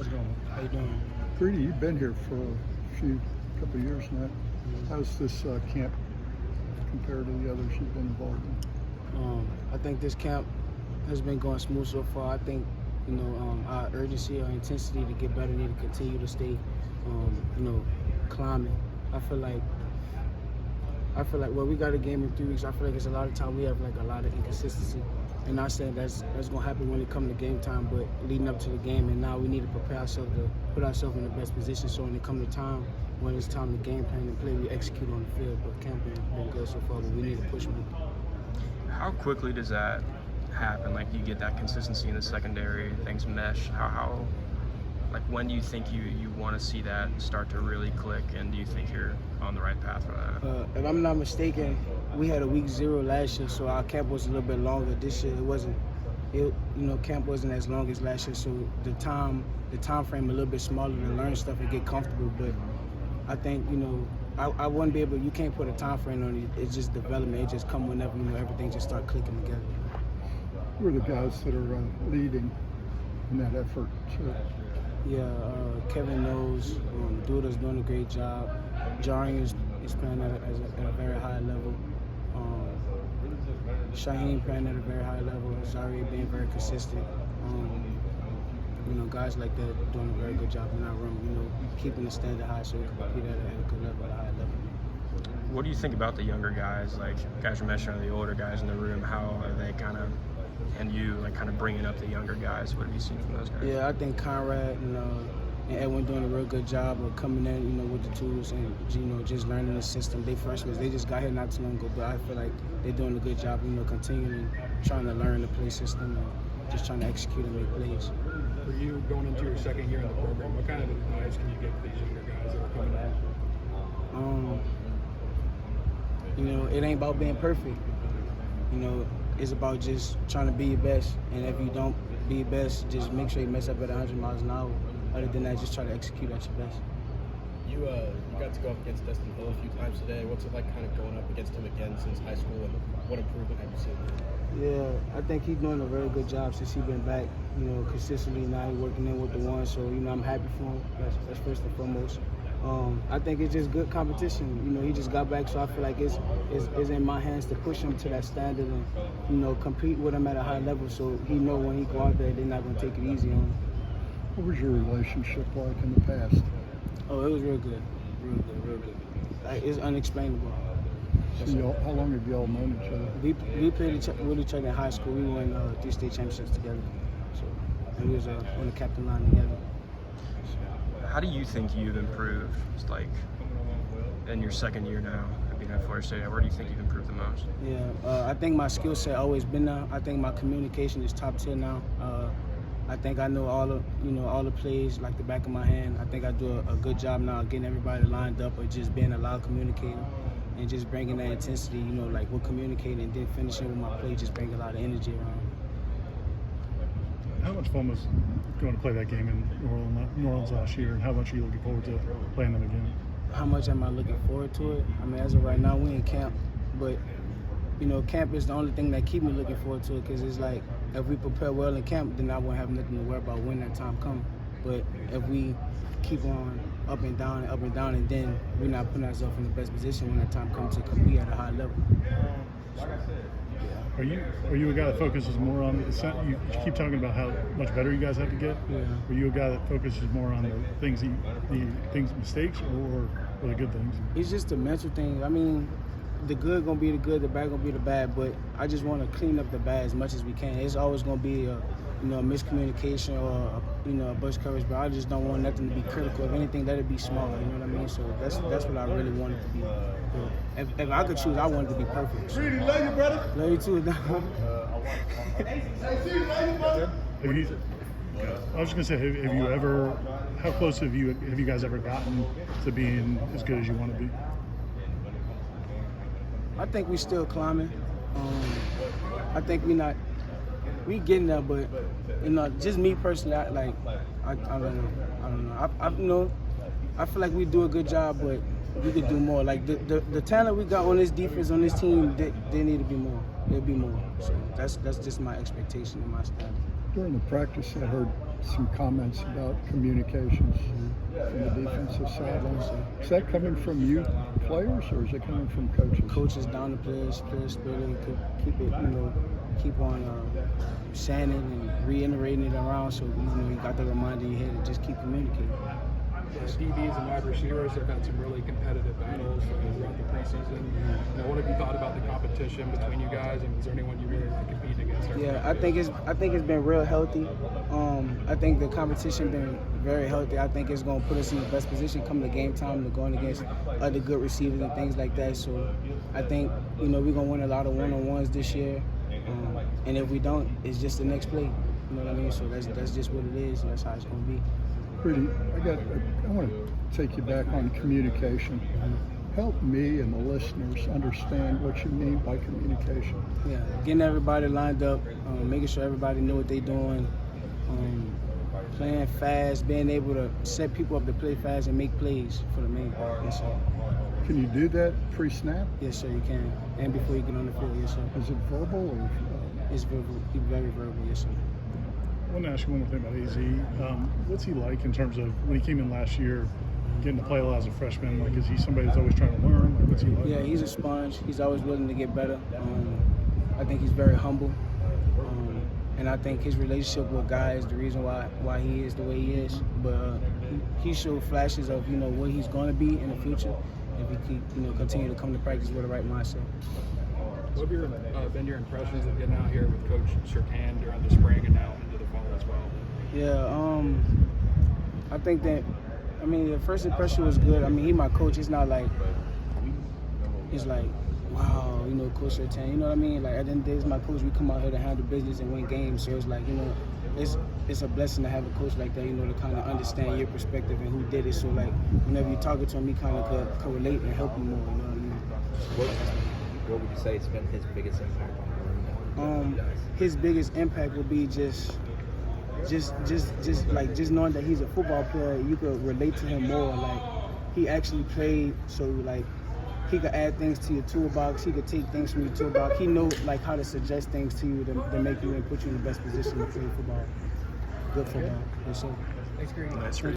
How's it going? How you doing? Greedy, you've been here for a couple of years now. How's this camp compared to the others you've been involved in? I think this camp has been going smooth so far. I think, our urgency or intensity to get better need to continue to stay, climbing. I feel like well, we got a game in 3 weeks. I feel like it's a lot of time we have like a lot of inconsistency. And I said that's gonna happen when it comes to game time, but leading up to the game, and now we need to prepare ourselves to put ourselves in the best position. So when it comes to time, when it's time to game plan and play, we execute on the field. But camp has been good so far, but we need to push more. How quickly does that happen? Like, you get that consistency in the secondary, things mesh. Like, when do you think you want to see that start to really click, and do you think you're on the right path for that? If I'm not mistaken, we had a week 0 last year, so our camp was a little bit longer. This year it wasn't. Camp wasn't as long as last year, so the time frame a little bit smaller to learn stuff and get comfortable. But I think I wouldn't be able. You can't put a time frame on it. It's just development. It just come whenever everything just start clicking together. Who are the guys that are leading in that effort? Yeah, Kevin knows. Duda's doing a great job. Jarian is playing at a very high level. Shaheen playing at a very high level. Zaire being very consistent. Guys like that doing a very good job in our room. Keeping the standard high so we can compete at a good level, at a high level. What do you think about the younger guys? Like, guys are mentioning the older guys in the room. How are they kind of bringing up the younger guys? What have you seen from those guys? Yeah, I think Conrad and Edwin doing a real good job of coming in, with the tools and just learning the system. They freshmen, they just got here not too long ago, but I feel like they're doing a good job, continuing trying to learn the play system and just trying to execute and make plays. For you going into your second year in the program, what kind of advice can you give these younger guys that are coming in? It ain't about being perfect. It's about just trying to be your best. And if you don't be your best, just make sure you mess up at 100 miles an hour. Other than that, just try to execute at your best. You got to go up against Destin Hill a few times today. What's it like kind of going up against him again since high school, and what improvement have you seen? Yeah, I think he's doing a very good job since he's been back, consistently. Now he's working in with the one, so, I'm happy for him. That's first and foremost. I think it's just good competition. He just got back, so I feel like it's in my hands to push him to that standard and, compete with him at a high level, so he know when he go out there, they're not going to take it easy on him. What was your relationship like in the past? Oh, it was real good. Real good. It's unexplainable. So how long have y'all known each other? We played with each other in high school. We won 3 state championships together. So, and we was on the captain line together. How do you think you've improved, like, in your second year now being at Florida State? Where do you think you've improved the most? Yeah, I think my skill set always been there. I think my communication is top tier now. I think I know all the plays like the back of my hand. I think I do a good job now of getting everybody lined up, or just being a loud communicator and just bringing that intensity. Like we're communicating and then finishing with my play, just bring a lot of energy around. How much fun was going to play that game in New Orleans last year, and how much are you looking forward to playing them again? How much am I looking forward to it? I mean, as of right now, we in camp, but camp is the only thing that keep me looking forward to it, because it's like if we prepare well in camp, then I won't have nothing to worry about when that time comes. But if we keep on up and down, and then we're not putting ourselves in the best position when that time comes to compete at a high level. Are you a guy that focuses more on you keep talking about how much better you guys have to get? Yeah. Are you a guy that focuses more on the mistakes or the good things? It's just a mental thing. I mean, the good gonna be the good, the bad gonna be the bad. But I just want to clean up the bad as much as we can. It's always gonna be a miscommunication or a bush coverage, but I just don't want nothing to be critical. If anything, let it be small. You know what I mean? So that's what I really want it to be. If I could choose, I want it to be perfect. So. Greedy, love you, brother. Love you too. I was just gonna say, have you ever? How close have you guys ever gotten to being as good as you want to be? I think we still climbing. I think we getting there, but just me personally, I don't know. I feel like we do a good job, but we could do more. Like the talent we got on this defense, on this team, they need to be more. There'll be more. So that's just my expectation and my standard. During the practice, I heard some comments about communications from the defensive sideline. Is that coming from you players, or is it coming from coaches? Coaches down the players spirit, keep it, keep on saying it and reiterating it around. So you got the reminder in your head to just keep communicating. DBs and wide receivers have had some really competitive battles throughout the preseason. What have you thought about the competition between you guys, and is there anyone you really like competing against? Yeah, I think it's been real healthy. I think the competition been very healthy. I think it's going to put us in the best position coming to game time to going against other good receivers and things like that. So I think we're going to win a lot of one-on-ones this year. And if we don't, it's just the next play. You know what I mean? So that's just what it is. And that's how it's going to be. Greedy, I want to take you back on communication. Help me and the listeners understand what you mean by communication. Yeah, getting everybody lined up, making sure everybody know what they're doing, playing fast, being able to set people up to play fast and make plays for the main part. Yes, sir. Can you do that pre-snap? Yes, sir, you can. And before you get on the field, yes, sir. Is it verbal or? It's verbal, very verbal, yes, sir. I want to ask you one more thing about AZ. What's he like in terms of when he came in last year, getting to play a lot as a freshman? Like, is he somebody that's always trying to learn? Like, what's he like? Yeah, he's a sponge. He's always willing to get better. I think he's very humble. And I think his relationship with guys is the reason why he is the way he is. But he showed flashes of what he's going to be in the future if he keep continue to come to practice with the right mindset. What have been your impressions of getting out here with Coach Surtain during the spring and now into the fall as well? Yeah, I think that the first impression was good. He's my coach. It's not like he's like, wow, Coach Surtain. You know what I mean? Like, at the end of the day, it's my coach. We come out here to handle business and win games. So it's like, it's a blessing to have a coach like that, to kind of understand your perspective and who did it. So, like, whenever you're talking to him, he kind of could relate and help you more, you know what I mean? What would you say has been his biggest impact on you? His biggest impact would be just knowing that he's a football player. You could relate to him more. Like, he actually played, so like he could add things to your toolbox. He could take things from your toolbox. He knows like how to suggest things to you to make you and put you in the best position to play football. Good football. Yes, sir. Thanks, Greedy. Nice.